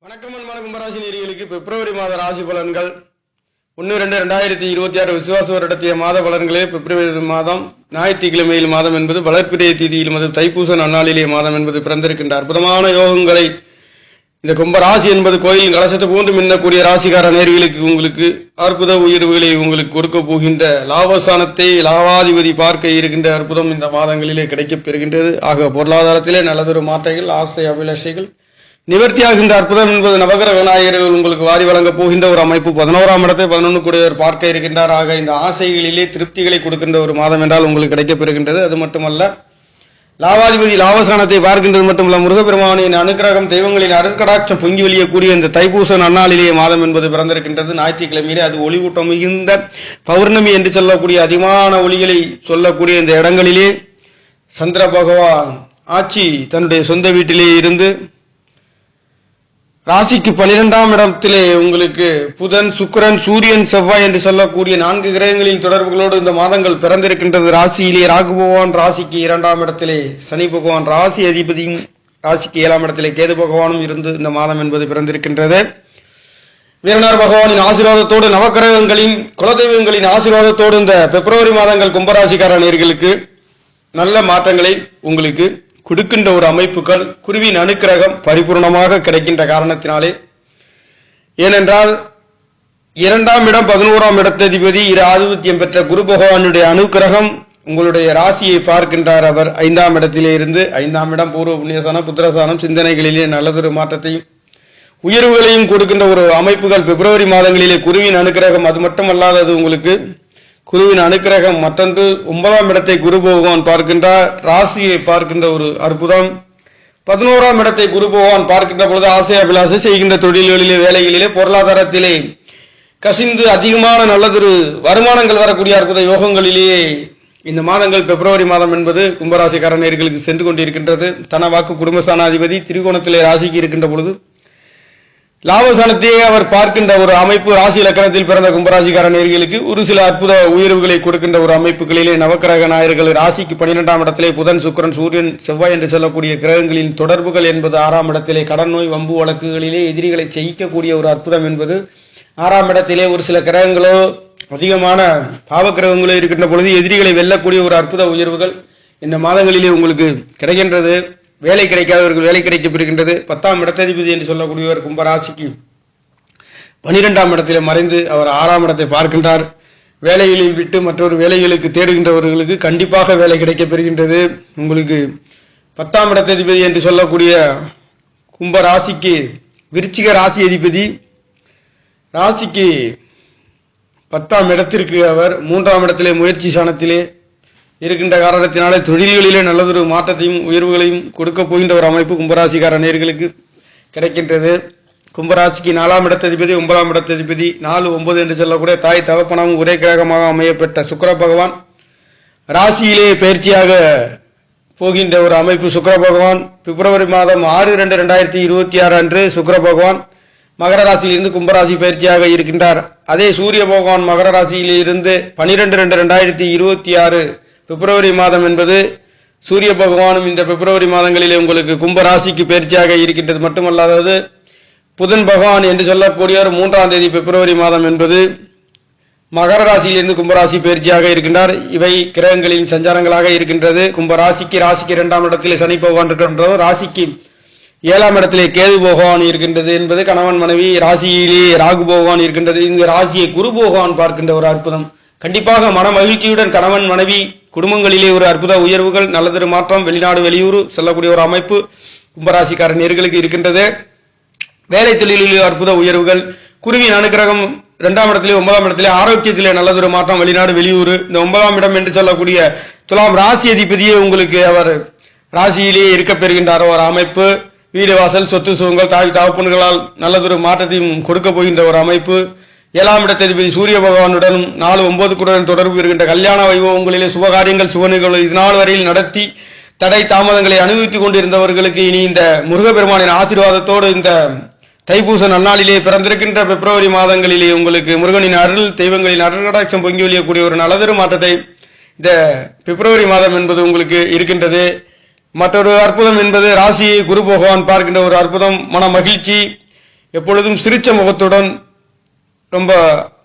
வணக்கம் அன்பான கும்பராசி நேயர்களுக்கு பிப்ரவரி மாத ராசி பலன்கள் 1-2-2026 விசுவாச வருடத்திய மாத பலன்களே. பிப்ரவரி மாதம் ஞாயிற்றுக்கிழமையில் மாதம் என்பது வளர்ப்பிறை தீதியில் மது தைப்பூச நன்னாளிலே மாதம் என்பது பிறந்திருக்கின்ற அற்புதமான யோகங்களை இந்த கும்பராசி என்பது கோயில் கலசத்தை போன்று மின்னக்கூடிய ராசிக்கார நேயர்களுக்கு உங்களுக்கு அற்புத உயர்வுகளை உங்களுக்கு கொடுக்க போகின்ற லாபஸ்தானத்தை லாபாதிபதி பார்க்க இருக்கின்ற அற்புதம் இந்த மாதங்களிலே கிடைக்கப் பெறுகின்றது. ஆக பொருளாதாரத்திலே நல்லதொரு மாற்றங்கள், ஆசை அபிலாஷைகள் நிவர்த்தியாகின்ற அற்புதம் என்பது நவகிரக விநாயகர்கள் உங்களுக்கு வாரி வழங்கப் போகின்ற ஒரு அமைப்பு. 11ஆம் இடத்தை 11 கூடியவர் பார்க்க இருக்கின்றார். ஆக இந்த ஆசைகளிலே திருப்திகளை கொடுக்கின்ற ஒரு மாதம் என்றால் உங்களுக்கு கிடைக்கப் பெறுகின்றது. அது மட்டுமல்ல, லாபாதிபதி லாபஸ்தானத்தை பார்க்கின்றது மட்டுமல்ல, முருகப்பெருமானின் அனுக்கிரகம், தெய்வங்களின் அருட்கடாட்சம் பொங்கி வெளியக்கூடிய இந்த தைப்பூச நன்னாளிலேயே மாதம் என்பது பிறந்திருக்கின்றது. ஞாயிற்றுக்கிழமையிலே அது ஒளிவூட்டம் மிகுந்த பௌர்ணமி என்று சொல்லக்கூடிய அதிகமான ஒளிகளை சொல்லக்கூடிய இந்த இடங்களிலே சந்திர பகவான் ஆட்சி தன்னுடைய சொந்த வீட்டிலே இருந்து ராசிக்கு 12ஆம் இடத்திலே உங்களுக்கு புதன், சுக்கிரன், சூரியன், செவ்வாய் என்று சொல்லக்கூடிய 4 கிரகங்களின் தொடர்புகளோடு இந்த மாதங்கள் பிறந்திருக்கின்றது. ராசியிலே ராகு பகவான், ராசிக்கு 2ஆம் இடத்திலே சனி பகவான், ராசி அதிபதியும் ராசிக்கு 7ஆம் இடத்திலே கேது பகவானும் இருந்து இந்த மாதம் என்பது பிறந்திருக்கின்றது. வீரனார் பகவானின் ஆசீர்வாதத்தோடு, நவக்கிரகங்களின் குலதெய்வங்களின் ஆசீர்வாதத்தோடு இந்த பிப்ரவரி மாதங்கள் கும்பராசிக்கார நேயர்களுக்கு நல்ல மாற்றங்களை உங்களுக்கு கொடுக்கின்ற ஒரு அமைப்புகள், குருவின் அனுக்கிரகம் பரிபூர்ணமாக கிடைக்கின்ற காரணத்தினாலே. ஏனென்றால் 2ஆம் இடம் 11ஆம் இடத்ததிபதி ஆதிபத்தியம் பெற்ற குரு பகவானுடைய அனுக்கிரகம் உங்களுடைய ராசியை பார்க்கின்றார். அவர் 5ஆம் இடத்திலே இருந்து 5ஆம் இடம் பூர்வ புண்ணியஸ்தானம், புத்திரஸ்தானம், சிந்தனைகளிலே நல்லதொரு மாற்றத்தையும் உயர்வுகளையும் கொடுக்கின்ற ஒரு அமைப்புகள் பிப்ரவரி மாதங்களிலே குருவின் அனுக்கிரகம். அது மட்டுமல்லாதது உங்களுக்கு குருவின் அனுக்கிரகம் மற்றொன்று 9ஆம் இடத்தை குரு பகவான் பார்க்கின்றார். ராசியை பார்க்கின்ற ஒரு அற்புதம். 11ஆம் இடத்தை குரு பகவான் பார்க்கின்ற பொழுது ஆசை அபிலாசை செய்கின்ற தொழில்களிலே, வேலைகளிலே, பொருளாதாரத்திலே கசிந்து அதிகமான நல்லதொரு வருமானங்கள் வரக்கூடிய அற்புத யோகங்களிலேயே இந்த மாதங்கள் பிப்ரவரி மாதம் என்பது கும்பராசிக்கார நேயர்களுக்கு சென்று கொண்டிருக்கின்றது. தன வாக்கு குடும்பஸ்தானாதிபதி திரிகோணத்திலே ராசிக்கு இருக்கின்ற பொழுது லாபஸ்தானத்தையே அவர் பார்க்கின்ற ஒரு அமைப்பு. ராசி இலக்கணத்தில் பிறந்த கும்பராசிக்கார நேயர்களுக்கு ஒரு சில அற்புத உயர்வுகளை கொடுக்கின்ற ஒரு அமைப்புகளிலே நவக்கிரக நாயர்கள் ராசிக்கு 12ஆம் இடத்திலே புதன், சுக்கிரன், சூரியன், செவ்வாய் என்று சொல்லக்கூடிய கிரகங்களின் தொடர்புகள் என்பது 6ஆம் இடத்திலே கடன் நோய் வம்பு வழக்குகளிலே எதிரிகளை ஜெயிக்கக்கூடிய ஒரு அற்புதம் என்பது 6ஆம் இடத்திலே ஒரு சில கிரகங்களோ அதிகமான பாவ கிரகங்களோ இருக்கின்ற பொழுது எதிரிகளை வெல்லக்கூடிய ஒரு அற்புத உயர்வுகள் இந்த மாதங்களிலே உங்களுக்கு கிடைக்கின்றது. வேலை கிடைக்காதவர்கள் வேலை கிடைக்கப்பெறுகின்றது. 10ஆம் இடத்ததிபதி என்று சொல்லக்கூடியவர் கும்பராசிக்கு 12ஆம் இடத்திலே மறைந்து அவர் 6ஆம் இடத்தை பார்க்கின்றார். வேலைகளை விட்டு மற்றொரு வேலைகளுக்கு தேடுகின்றவர்களுக்கு கண்டிப்பாக வேலை கிடைக்கப்பெறுகின்றது. உங்களுக்கு 10ஆம் இடத்ததிபதி என்று சொல்லக்கூடிய கும்பராசிக்கு விருச்சிக ராசி அதிபதி ராசிக்கு 10ஆம் இடத்திற்கு அவர் 3ஆம் இடத்திலே முயற்சி சாணத்திலே இருக்கின்ற காரணத்தினாலே தொழில்களிலே நல்லதொரு மாற்றத்தையும் உயர்வுகளையும் கொடுக்க போகின்ற ஒரு அமைப்பு கும்பராசிக்கார நேயர்களுக்கு கிடைக்கின்றது. கும்பராசிக்கு 4ஆம் இடத்ததிபதி 9ஆம் இடத்ததிபதி 4, 9 என்று சொல்லக்கூடிய தாய் தகப்பனாகவும் ஒரே கிரகமாக அமையப்பட்ட சுக்கிர பகவான் ராசியிலே பயிற்சியாக போகின்ற ஒரு அமைப்பு. சுக்கிர பகவான் பிப்ரவரி மாதம் 6-2-2026 அன்று சுக்கிர பகவான் மகர ராசியிலிருந்து கும்பராசி பயிற்சியாக இருக்கின்றார். அதே சூரிய பகவான் மகர ராசியிலே இருந்து 12-2-2026 பிப்ரவரி மாதம் என்பது சூரிய பகவானும் இந்த பிப்ரவரி மாதங்களிலே உங்களுக்கு கும்பராசிக்கு பயிற்சியாக இருக்கின்றது. மட்டுமல்லாதது புதன் பகவான் என்று சொல்லக்கூடியவர் 3ஆம் தேதி பிப்ரவரி மாதம் என்பது மகர ராசியிலிருந்து கும்பராசி பயிற்சியாக இருக்கின்றார். இவை கிரகங்களின் சஞ்சாரங்களாக இருக்கின்றது. கும்பராசிக்கு 2ஆம் இடத்திலே சனி பகவான் இருக்கின்றவர், ராசிக்கு 7ஆம் இடத்திலே கேது பகவான் இருக்கின்றது என்பது கணவன் மனைவி. ராசியிலே ராகு பகவான் இருக்கின்றது. இந்த ராசியை குரு பகவான் பார்க்கின்ற ஒரு அற்புதம். கண்டிப்பாக மன மகிழ்ச்சியுடன் கணவன் மனைவி குடும்பங்களிலே ஒரு அற்புத உயர்வுகள், நல்லதொரு மாற்றம், வெளிநாடு வெளியூர் செல்லக்கூடிய ஒரு அமைப்பு கும்பராசிக்கார நேயர்களுக்கு இருக்கின்றது. வேலை தொழிலிலே அற்புத உயர்வுகள், குருவின் அனுக்கிரகம் 2ஆம் இடத்திலே 9ஆம் இடத்திலே ஆரோக்கியத்திலே நல்லதொரு மாற்றம், வெளிநாடு வெளியூர். இந்த 9ஆம் இடம் என்று சொல்லக்கூடிய துலாம் ராசி அதிபதியே உங்களுக்கு அவர் ராசியிலேயே இருக்க பெறுகின்றார் ஒரு அமைப்பு. வீடு வாசல், சொத்து சுகங்கள், தாய் தகப்பன்களால் நல்லதொரு மாற்றத்தையும் கொடுக்க போகின்ற ஒரு அமைப்பு. 7ஆம் இடத்ததிபதி சூரிய பகவானுடன் 4, 9 தொடர்பு இருக்கின்ற கல்யாண வைபவங்களிலே சுபகாரியங்கள், சுபநிகழ்வுகள் இதனால் வரையில் நடத்தி தடை தாமதங்களை அனுபவித்துக் கொண்டிருந்தவர்களுக்கு இனி இந்த முருகப்பெருமானின் ஆசீர்வாதத்தோடு இந்த தைப்பூச நன்னாளிலே பிறந்திருக்கின்ற பிப்ரவரி மாதங்களிலே உங்களுக்கு முருகனின் அருள், தெய்வங்களின் அருள்கடாட்சம் பொங்கி வழியக்கூடிய ஒரு நல்லதொரு மாற்றத்தை இந்த பிப்ரவரி மாதம் என்பது உங்களுக்கு இருக்கின்றது. மற்றொரு அற்புதம் என்பது ராசியை குரு பகவான் பார்க்கின்ற ஒரு அற்புதம், மன மகிழ்ச்சி, எப்பொழுதும் சிரிச்ச முகத்துடன் ரொம்ப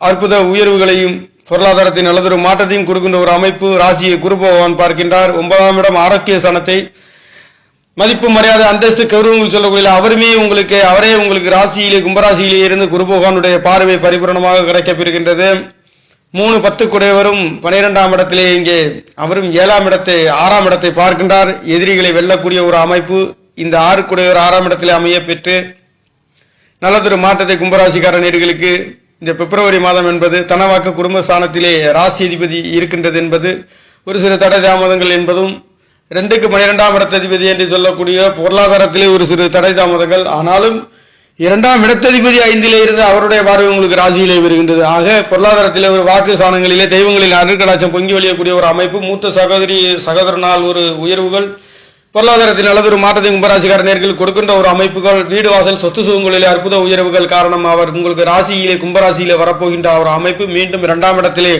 அற்புத உயர்வுகளையும் பொருளாதாரத்தின் நல்லதொரு மாற்றத்தையும் கொடுக்கின்ற ஒரு அமைப்பு ராசியை குரு பகவான் பார்க்கின்றார். 9ஆம் இடம் ஆரோக்கிய ஸ்தானத்தை மதிப்பு மரியாதை அந்தஸ்து கௌரவங்கள் சொல்லக்கூடிய அவரே உங்களுக்கு ராசியிலே கும்பராசியிலே இருந்து குரு பகவானுடைய பார்வை பரிபூரணமாக கிடைக்கப்பெறுகின்றது. 3-10 குடையவரும் 12ஆம் இடத்திலே இங்கே அவரும் 6ஆம் இடத்தை பார்க்கின்றார். எதிரிகளை வெல்லக்கூடிய ஒரு அமைப்பு இந்த 6 குடையவர் 6ஆம் இடத்திலே அமைய பெற்று நல்லதொரு மாற்றத்தை கும்பராசிக்கார நேயர்களுக்கு இந்த பிப்ரவரி மாதம் என்பது தனவாக்கு குடும்பஸ்தானத்திலே ராசி அதிபதி இருக்கின்றது என்பது ஒரு சில தடை தாமதங்கள் என்பதும் 2க்கு 12ஆம் இடத்ததிபதி என்று சொல்லக்கூடிய பொருளாதாரத்திலே ஒரு சிறு தடை தாமதங்கள். ஆனாலும் 2ஆம் இடத்ததிபதி 5லே இருந்து அவருடைய பார்வை உங்களுக்கு ராசியிலே வருகின்றது. ஆக பொருளாதாரத்திலே ஒரு வாக்கு ஸ்தானங்களிலே தெய்வங்களின் அருட்கடாட்சம் பொங்கி வழியக்கூடிய ஒரு அமைப்பு, மூத்த சகோதரனால் ஒரு உயர்வுகள், பொருளாதாரத்தில் நல்லதொரு மாற்றத்தை கும்பராசிக்கார நேர்கள் கொடுக்கின்ற ஒரு அமைப்புகள், வீடு வாசல் சொத்து சுகங்களிலே அற்புத உயர்வுகள் காரணம் அவர் உங்களுக்கு ராசியிலே கும்பராசியிலே வரப்போகின்ற ஒரு அமைப்பு. மீண்டும் 2ஆம் இடத்திலே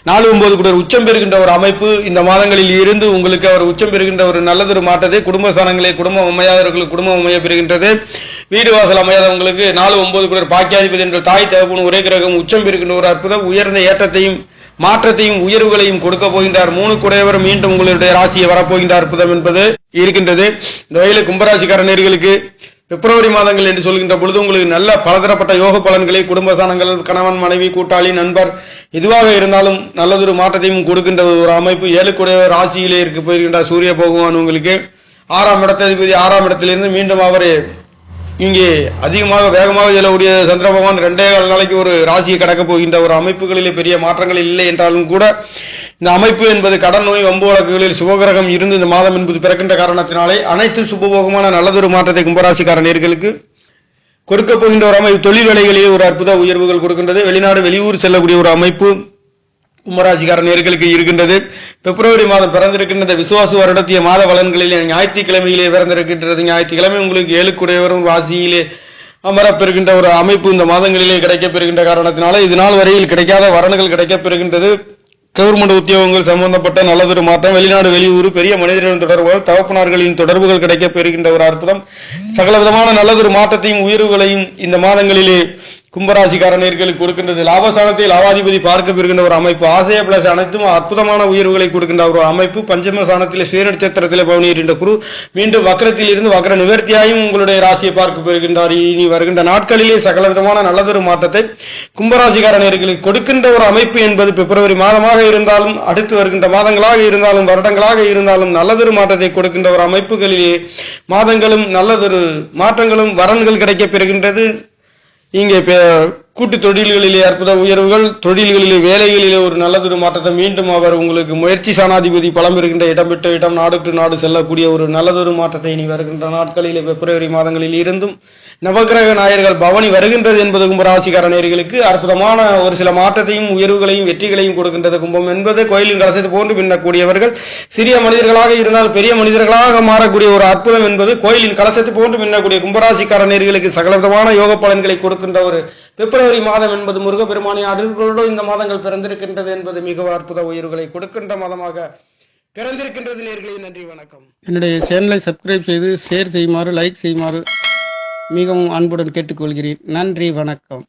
4-9 கூட உச்சம் பெறுகின்ற ஒரு அமைப்பு. இந்த மாதங்களில் இருந்து உங்களுக்கு அவர் உச்சம் பெறுகின்ற ஒரு நல்லதொரு மாற்றத்தை குடும்பஸ்தானங்களே குடும்பம் அமையாதவர்களுக்கு குடும்பம் அமைய பெறுகின்றது. வீடு வாசல் அமையாதவங்களுக்கு 4-9 கூட பாக்கியாதிபதி என்ற தாய் தகப்பன் ஒரே கிரகம் உச்சம் பெறுகின்ற ஒரு அற்புத உயர்ந்த ஏற்றத்தையும் மாற்றத்தையும் உயர்வுகளையும் கொடுக்க போகின்றார். 3 குடையவர் மீண்டும் உங்களுடைய ராசியை வரப்போகின்ற அற்புதம் என்பது இருக்கின்றது. இந்த வகையில கும்பராசிக்கார நேயர்களுக்கு பிப்ரவரி மாதங்கள் என்று சொல்கின்ற பொழுது உங்களுக்கு நல்ல பலதரப்பட்ட யோக பலன்களை குடும்பஸ்தானங்கள், கணவன் மனைவி, கூட்டாளி, நண்பர் எதுவாக இருந்தாலும் நல்லதொரு மாற்றத்தையும் கொடுக்கின்ற ஒரு அமைப்பு. 7 குடையவர் ராசியிலே இருக்க போகின்றார் சூரிய பகவான் உங்களுக்கு 6ஆம் இடத்ததிபதி 6ஆம் இடத்திலிருந்து மீண்டும் அவர் இங்கே அதிகமாக வேகமாக செல்லக்கூடிய சந்திர பகவான் 2.5 நாளைக்கு ஒரு ராசியை கடக்கப் போகின்ற ஒரு அமைப்புகளிலே பெரிய மாற்றங்கள் இல்லை என்றாலும் கூட இந்த அமைப்பு என்பது கடன் நோய் வம்பு வழக்குகளில் சுபகிரகம் இருந்து இந்த மாதம் என்பது பிறக்கின்ற காரணத்தினாலே அனைத்து சுபபோகமான நல்லதொரு மாற்றத்தை கும்பராசிக்கார நேயர்களுக்கு கொடுக்க போகின்ற ஒரு அமைப்பு. தொழில் வேலைகளிலே ஒரு அற்புத உயர்வுகள் கொடுக்கின்றது. வெளிநாடு வெளியூர் செல்லக்கூடிய ஒரு அமைப்பு கும்பராசிக்கார நேயர்களுக்கு இருக்கின்றது. பிப்ரவரி மாதம் பிறந்திருக்கின்றது. விசுவாச வருடத்திய மாத பலன்களிலே ஞாயிற்றுக்கிழமையிலே பிறந்திருக்கின்றது. ஞாயிற்றுக்கிழமை உங்களுக்கு 7 குடையவரும் ராசியிலே அமரப்பெறுகின்ற ஒரு அமைப்பு இந்த மாதங்களிலே கிடைக்கப்பெறுகின்ற காரணத்தினால இது நாள் வரையில் கிடைக்காத வரன்கள் கிடைக்கப்பெறுகின்றது. கவர்மெண்ட் உத்தியோகங்கள் சம்பந்தப்பட்ட நல்லதொரு மாற்றம், வெளிநாடு வெளியூர், பெரிய மனிதர்களின் தொடர்புகள், தகப்பனார்களின் தொடர்புகள் கிடைக்கப்பெறுகின்ற ஒரு அற்புதம், சகல விதமான நல்லதொரு மாற்றத்தையும் உயர்வுகளையும் இந்த மாதங்களிலே கும்பராசிக்கார நேயர்களுக்கு கொடுக்கின்றது. லாபஸ்தானத்தை லாபாதிபதி பார்க்க பெறுகின்ற ஒரு அமைப்பு. ஆசைய பிளஸ் அனைத்தும் அற்புதமான உயர்வுகளை கொடுக்கின்ற ஒரு அமைப்பு. பஞ்சம ஸ்தானத்திலே ஸ்ரீ நட்சத்திரத்திலே பவனியிருக்கின்ற குரு மீண்டும் வக்கரத்தில் இருந்து வக்கர நிவர்த்தியாயும் உங்களுடைய ராசியை பார்க்க பெறுகின்றார். இனி வருகின்ற நாட்களிலே சகல விதமான நல்லதொரு மாற்றத்தை கும்பராசிக்கார நேயர்களுக்கு கொடுக்கின்ற ஒரு அமைப்பு என்பது பிப்ரவரி மாதமாக இருந்தாலும் அடுத்து வருகின்ற மாதங்களாக இருந்தாலும் வருடங்களாக இருந்தாலும் நல்லதொரு மாற்றத்தை கொடுக்கின்ற ஒரு அமைப்புகளிலே மாதங்களும் நல்லதொரு மாற்றங்களும் வரன்கள் கிடைக்கப் பெறுகின்றது. இங்கே கூட்டு தொழில்களிலே அற்புத உயர்வுகள், தொழில்களிலே வேலைகளிலே ஒரு நல்லதொரு மாற்றத்தை மீண்டும் அவர் உங்களுக்கு முயற்சி சாணாதிபதி பலம் இருக்கின்ற இடம் விட்டு இடம் நாடு டு நாடு செல்லக்கூடிய ஒரு நல்லதொரு மாற்றத்தை இனி வருகின்ற நாட்களிலே பிப்ரவரி மாதங்களில் இருந்தும் நவகிரக நாயர்கள் பவனி வருகின்றது என்பது கும்பராசிக்கார நேயர்களுக்கு அற்புதமான ஒரு சில மாற்றத்தையும் உயர்வுகளையும் வெற்றிகளையும் கொடுக்கின்றது. கும்பம் என்பது கோயிலின் கலசத்தை போன்று மின்னக்கூடியவர்கள், சிறிய மனிதர்களாக இருந்தால் பெரிய மனிதர்களாக மாறக்கூடிய ஒரு அற்புதம் என்பது கோயிலின் கலசத்தை போன்று மின்னக்கூடிய கும்பராசிக்கார நேயர்களுக்கு சகலவிதமான யோக பலன்களை கொடுக்கின்ற ஒரு பிப்ரவரி மாதம் என்பது முருகப்பெருமானின் அருள்களோடு இந்த மாதங்கள் பிறந்திருக்கின்றது என்பது மிக அற்புத உயர்வுகளை கொடுக்கின்ற மாதமாக பிறந்திருக்கின்றது. நேயர்களே, நன்றி, வணக்கம். என்னுடைய சேனலை சப்ஸ்கிரைப் செய்து ஷேர் செய்யுமாறு, லைக் செய்யுமாறு மிகவும் அன்புடன் கேட்டுக்கொள்கிறேன். நன்றி, வணக்கம்.